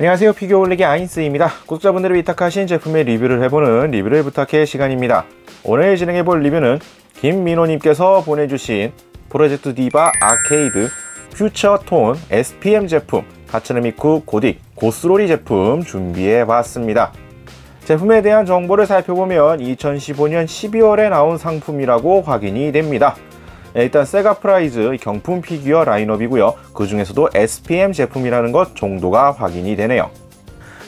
안녕하세요, 피규어 올리기 아인스입니다. 구독자분들이 위탁하신 제품의 리뷰를 해보는 리뷰를 부탁해 시간입니다. 오늘 진행해볼 리뷰는 김민호님께서 보내주신 프로젝트 디바 아케이드 퓨처톤 SPM 제품 하츠네미쿠 고딕 고스로리 제품 준비해봤습니다. 제품에 대한 정보를 살펴보면 2015년 12월에 나온 상품이라고 확인이 됩니다. 일단 세가프라이즈 경품 피규어 라인업이고요. 그 중에서도 SPM 제품이라는 것 정도가 확인이 되네요.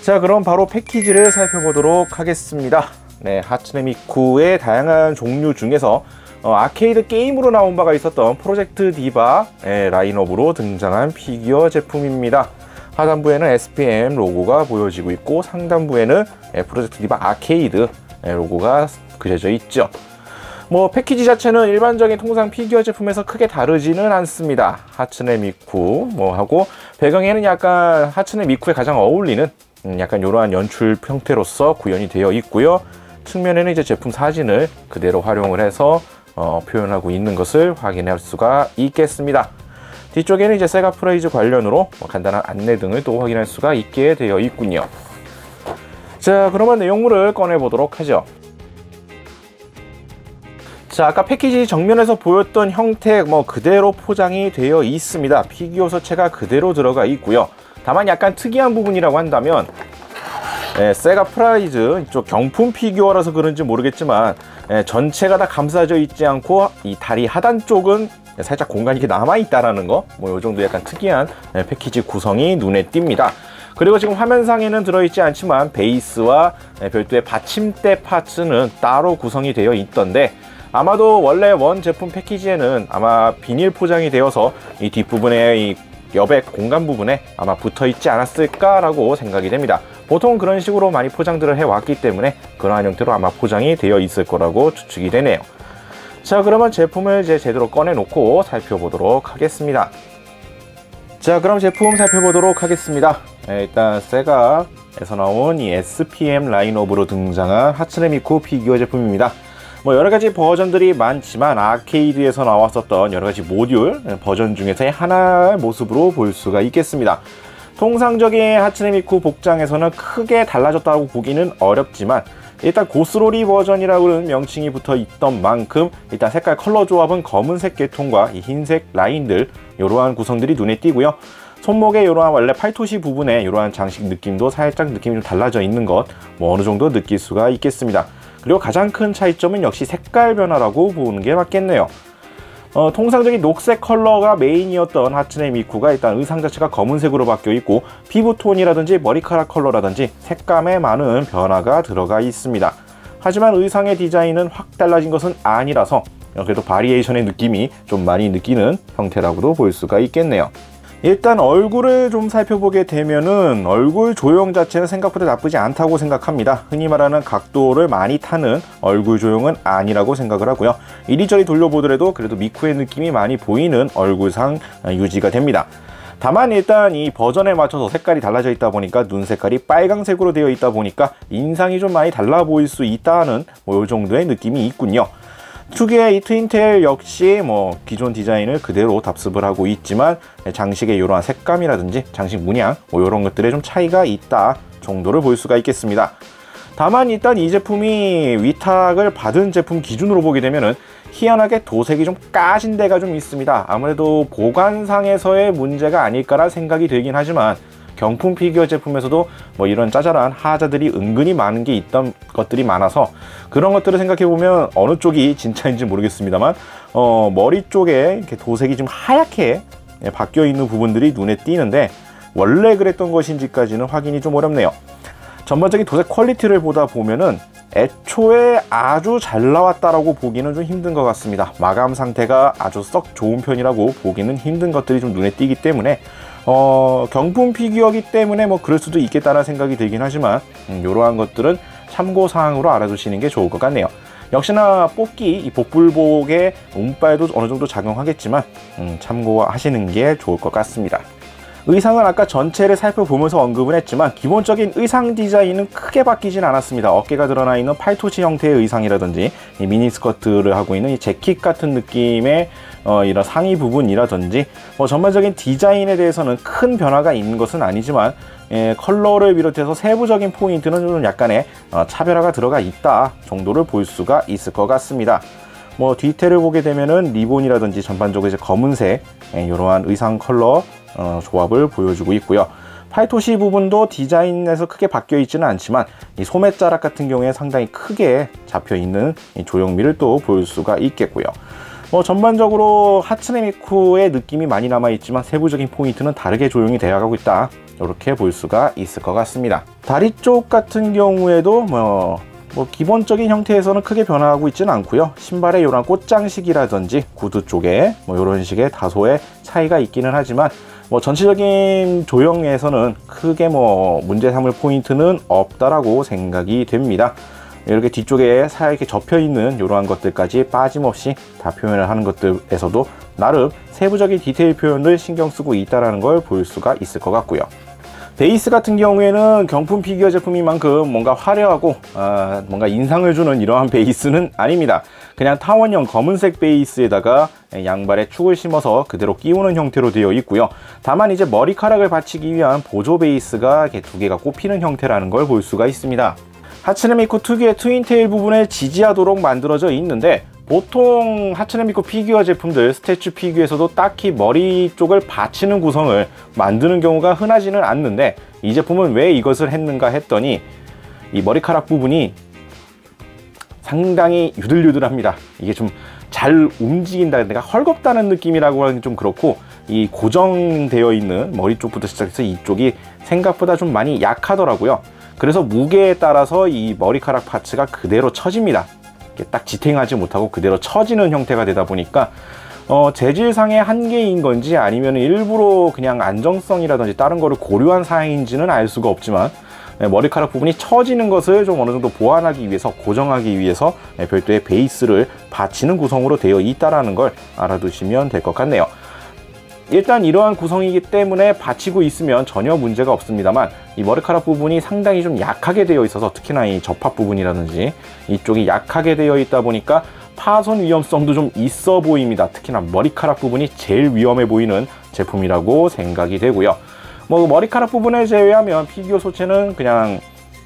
자, 그럼 바로 패키지를 살펴보도록 하겠습니다. 네, 하츠네미쿠의 다양한 종류 중에서 아케이드 게임으로 나온 바가 있었던 프로젝트 디바 라인업으로 등장한 피규어 제품입니다. 하단부에는 SPM 로고가 보여지고 있고 상단부에는 프로젝트 디바 아케이드 로고가 그려져 있죠. 패키지 자체는 일반적인 통상 피규어 제품에서 크게 다르지는 않습니다. 하츠네미쿠 하고 배경에는 약간 하츠네미쿠에 가장 어울리는 약간 이러한 연출 형태로서 구현이 되어 있고요. 측면에는 이제 제품 사진을 그대로 활용을 해서 표현하고 있는 것을 확인할 수가 있겠습니다. 뒤쪽에는 이제 세가프라이즈 관련으로 간단한 안내 등을 또 확인할 수가 있게 되어 있군요. 자, 그러면 내용물을 꺼내 보도록 하죠. 자, 아까 패키지 정면에서 보였던 형태 그대로 포장이 되어 있습니다. 피규어 서체가 그대로 들어가 있고요. 다만 약간 특이한 부분이라고 한다면 세가프라이즈 이쪽 경품 피규어라서 그런지 모르겠지만 전체가 다 감싸져 있지 않고 이 다리 하단 쪽은 살짝 공간이 이렇게 남아있다라는 거, 이 정도 약간 특이한 패키지 구성이 눈에 띕니다. 그리고 지금 화면상에는 들어있지 않지만 베이스와 별도의 받침대 파츠는 따로 구성이 되어 있던데 아마도 원래 원 제품 패키지에는 아마 비닐 포장이 되어서 이 뒷부분에 이 여백 공간 부분에 아마 붙어 있지 않았을까라고 생각이 됩니다. 보통 그런 식으로 많이 포장들을 해왔기 때문에 그러한 형태로 아마 포장이 되어 있을 거라고 추측이 되네요. 자, 그러면 제품을 이제 제대로 꺼내 놓고 살펴보도록 하겠습니다. 자, 그럼 제품 살펴보도록 하겠습니다. 일단 세가에서 나온 이 SPM 라인업으로 등장한 하츠네미쿠 피규어 제품입니다. 여러가지 버전들이 많지만 아케이드에서 나왔었던 여러가지 모듈 버전 중에서의 하나의 모습으로 볼 수가 있겠습니다. 통상적인 하츠네미쿠 복장에서는 크게 달라졌다고 보기는 어렵지만 일단 고스로리 버전이라는 명칭이 붙어 있던 만큼 일단 색깔 컬러 조합은 검은색 계통과 이 흰색 라인들 이러한 구성들이 눈에 띄고요. 손목에 이러한 원래 팔토시 부분에 이러한 장식 느낌도 살짝 느낌이 좀 달라져 있는 것 어느 정도 느낄 수가 있겠습니다. 그리고 가장 큰 차이점은 역시 색깔 변화라고 보는 게 맞겠네요. 통상적인 녹색 컬러가 메인이었던 하츠네미쿠가 일단 의상 자체가 검은색으로 바뀌어 있고 피부톤이라든지 머리카락 컬러라든지 색감에 많은 변화가 들어가 있습니다. 하지만 의상의 디자인은 확 달라진 것은 아니라서 그래도 바리에이션의 느낌이 좀 많이 느끼는 형태라고도 볼 수가 있겠네요. 일단 얼굴을 좀 살펴보게 되면은 얼굴 조형 자체는 생각보다 나쁘지 않다고 생각합니다. 흔히 말하는 각도를 많이 타는 얼굴 조형은 아니라고 생각을 하고요. 이리저리 돌려보더라도 그래도 미쿠의 느낌이 많이 보이는 얼굴상 유지가 됩니다. 다만 일단 이 버전에 맞춰서 색깔이 달라져 있다 보니까 눈 색깔이 빨강색으로 되어 있다 보니까 인상이 좀 많이 달라 보일 수 있다는 이 정도의 느낌이 있군요. 특유의 이 트윈테일 역시 기존 디자인을 그대로 답습을 하고 있지만 장식의 이러한 색감이라든지 장식 문양 이런 것들에 좀 차이가 있다 정도를 볼 수가 있겠습니다. 다만 일단 이 제품이 위탁을 받은 제품 기준으로 보게 되면은 희한하게 도색이 좀 까진 데가 좀 있습니다. 아무래도 보관상에서의 문제가 아닐까라 생각이 되긴 하지만 경품 피규어 제품에서도 이런 짜잘한 하자들이 은근히 많은 게 있던 것들이 많아서 그런 것들을 생각해보면 어느 쪽이 진짜인지 모르겠습니다만 머리 쪽에 이렇게 도색이 좀 하얗게 바뀌어 있는 부분들이 눈에 띄는데 원래 그랬던 것인지까지는 확인이 좀 어렵네요. 전반적인 도색 퀄리티를 보다 보면은 애초에 아주 잘 나왔다라고 보기는 좀 힘든 것 같습니다. 마감 상태가 아주 썩 좋은 편이라고 보기는 힘든 것들이 좀 눈에 띄기 때문에 경품 피규어이기 때문에 그럴 수도 있겠다는 생각이 들긴 하지만 이러한 것들은 참고사항으로 알아두시는 게 좋을 것 같네요. 역시나 뽑기, 이 복불복의 운빨도 어느 정도 작용하겠지만 참고하시는 게 좋을 것 같습니다. 의상은 아까 전체를 살펴보면서 언급은 했지만 기본적인 의상 디자인은 크게 바뀌진 않았습니다. 어깨가 드러나 있는 팔토치 형태의 의상이라든지 이 미니스커트를 하고 있는 이 재킷 같은 느낌의 이런 상의 부분이라든지 전반적인 디자인에 대해서는 큰 변화가 있는 것은 아니지만 컬러를 비롯해서 세부적인 포인트는 좀 약간의 차별화가 들어가 있다 정도를 볼 수가 있을 것 같습니다. 뭐 디테일을 보게 되면은 리본이라든지 전반적으로 이제 검은색 이러한 의상 컬러 조합을 보여주고 있고요. 팔토시 부분도 디자인에서 크게 바뀌어 있지는 않지만 이 소매자락 같은 경우에 상당히 크게 잡혀 있는 이 조형미를 또 볼 수가 있겠고요. 뭐 전반적으로 하츠네 미쿠의 느낌이 많이 남아 있지만 세부적인 포인트는 다르게 조형이 되어가고 있다, 이렇게 볼 수가 있을 것 같습니다. 다리 쪽 같은 경우에도 뭐 기본적인 형태에서는 크게 변화하고 있지는 않고요. 신발의 이런 꽃장식이라든지 구두 쪽에 뭐 이런 식의 다소의 차이가 있기는 하지만 뭐 전체적인 조형에서는 크게 뭐 문제 삼을 포인트는 없다라고 생각이 됩니다. 이렇게 뒤쪽에 살게 접혀 있는 이러한 것들까지 빠짐없이 다 표현을 하는 것들에서도 나름 세부적인 디테일 표현을 신경 쓰고 있다는 걸 볼 수가 있을 것 같고요. 베이스 같은 경우에는 경품 피규어 제품인 만큼 뭔가 화려하고 뭔가 인상을 주는 이러한 베이스는 아닙니다. 그냥 타원형 검은색 베이스에다가 양발에 축을 심어서 그대로 끼우는 형태로 되어 있고요. 다만 이제 머리카락을 받치기 위한 보조 베이스가 이렇게 두 개가 꼽히는 형태라는 걸 볼 수가 있습니다. 하츠네 미쿠 특유의 트윈테일 부분을 지지하도록 만들어져 있는데, 보통 하츠네 미쿠 피규어 제품들 스태츄 피규어에서도 딱히 머리 쪽을 받치는 구성을 만드는 경우가 흔하지는 않는데, 이 제품은 왜 이것을 했는가 했더니 이 머리카락 부분이 상당히 유들유들합니다. 이게 좀 잘 움직인다, 내가 헐겁다는 느낌이라고 하는 게 좀 그렇고, 이 고정되어 있는 머리 쪽부터 시작해서 이쪽이 생각보다 좀 많이 약하더라고요. 그래서 무게에 따라서 이 머리카락 파츠가 그대로 처집니다. 딱 지탱하지 못하고 그대로 처지는 형태가 되다 보니까 재질상의 한계인 건지 아니면 일부러 그냥 안정성이라든지 다른 거를 고려한 사양인지는 알 수가 없지만, 머리카락 부분이 처지는 것을 좀 어느 정도 보완하기 위해서, 고정하기 위해서 별도의 베이스를 받치는 구성으로 되어 있다는 걸 알아두시면 될 것 같네요. 일단 이러한 구성이기 때문에 받치고 있으면 전혀 문제가 없습니다만, 이 머리카락 부분이 상당히 좀 약하게 되어 있어서, 특히나 이 접합 부분이라든지 이쪽이 약하게 되어 있다 보니까 파손 위험성도 좀 있어 보입니다. 특히나 머리카락 부분이 제일 위험해 보이는 제품이라고 생각이 되고요. 뭐 머리카락 부분을 제외하면 피규어 소체는 그냥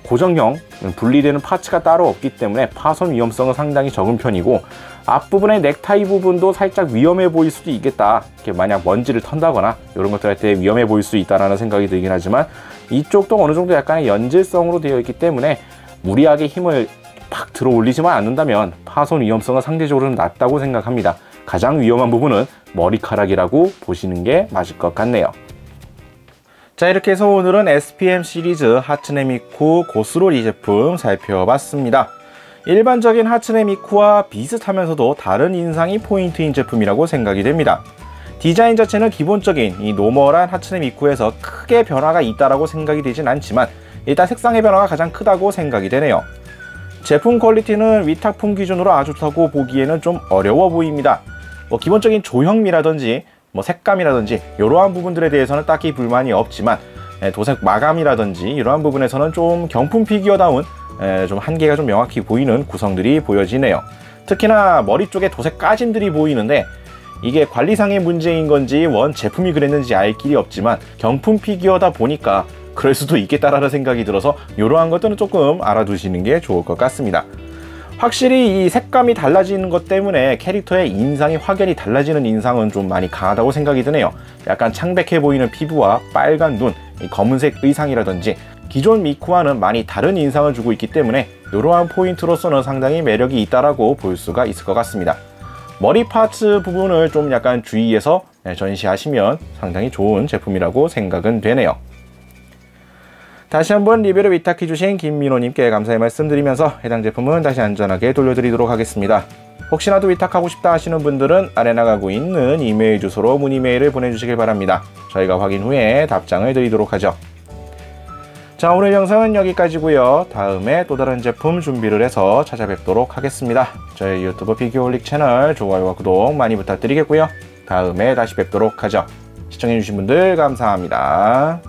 고정형, 분리되는 파츠가 따로 없기 때문에 파손 위험성은 상당히 적은 편이고, 앞부분의 넥타이 부분도 살짝 위험해 보일 수도 있겠다. 이렇게 만약 먼지를 턴다거나 이런 것들 할 때 위험해 보일 수 있다는 생각이 들긴 하지만, 이쪽도 어느 정도 약간의 연질성으로 되어 있기 때문에 무리하게 힘을 팍 들어 올리지만 않는다면 파손 위험성은 상대적으로는 낮다고 생각합니다. 가장 위험한 부분은 머리카락이라고 보시는 게 맞을 것 같네요. 자, 이렇게 해서 오늘은 SPM 시리즈 하츠네 미쿠 고스로리 제품 살펴봤습니다. 일반적인 하츠네 미쿠와 비슷하면서도 다른 인상이 포인트인 제품이라고 생각이 됩니다. 디자인 자체는 기본적인 이 노멀한 하츠네 미쿠에서 크게 변화가 있다라고 생각이 되진 않지만, 일단 색상의 변화가 가장 크다고 생각이 되네요. 제품 퀄리티는 위탁품 기준으로 아주 좋다고 보기에는 좀 어려워 보입니다. 기본적인 조형미라든지 색감이라든지 이러한 부분들에 대해서는 딱히 불만이 없지만, 도색 마감이라든지 이러한 부분에서는 좀 경품 피규어다운 좀 한계가 좀 명확히 보이는 구성들이 보여지네요. 특히나 머리 쪽에 도색 까짐들이 보이는데, 이게 관리상의 문제인 건지 원 제품이 그랬는지 알 길이 없지만 경품 피규어다 보니까 그럴 수도 있겠다라는 생각이 들어서 이러한 것들은 조금 알아두시는 게 좋을 것 같습니다. 확실히 이 색감이 달라지는 것 때문에 캐릭터의 인상이 확연히 달라지는 인상은 좀 많이 강하다고 생각이 드네요. 약간 창백해 보이는 피부와 빨간 눈, 이 검은색 의상이라든지 기존 미쿠와는 많이 다른 인상을 주고 있기 때문에 이러한 포인트로서는 상당히 매력이 있다라고 볼 수가 있을 것 같습니다. 머리 파츠 부분을 좀 약간 주의해서 전시하시면 상당히 좋은 제품이라고 생각은 되네요. 다시 한번 리뷰를 위탁해주신 김민호님께 감사의 말씀드리면서 해당 제품은 다시 안전하게 돌려드리도록 하겠습니다. 혹시라도 위탁하고 싶다 하시는 분들은 아래 나가고 있는 이메일 주소로 문의 메일을 보내주시길 바랍니다. 저희가 확인 후에 답장을 드리도록 하죠. 자, 오늘 영상은 여기까지고요. 다음에 또 다른 제품 준비를 해서 찾아뵙도록 하겠습니다. 저희 유튜브 피규어홀릭 채널 좋아요와 구독 많이 부탁드리겠고요. 다음에 다시 뵙도록 하죠. 시청해주신 분들 감사합니다.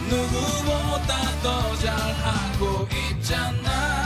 누구 나보다 더 잘하고 있잖아.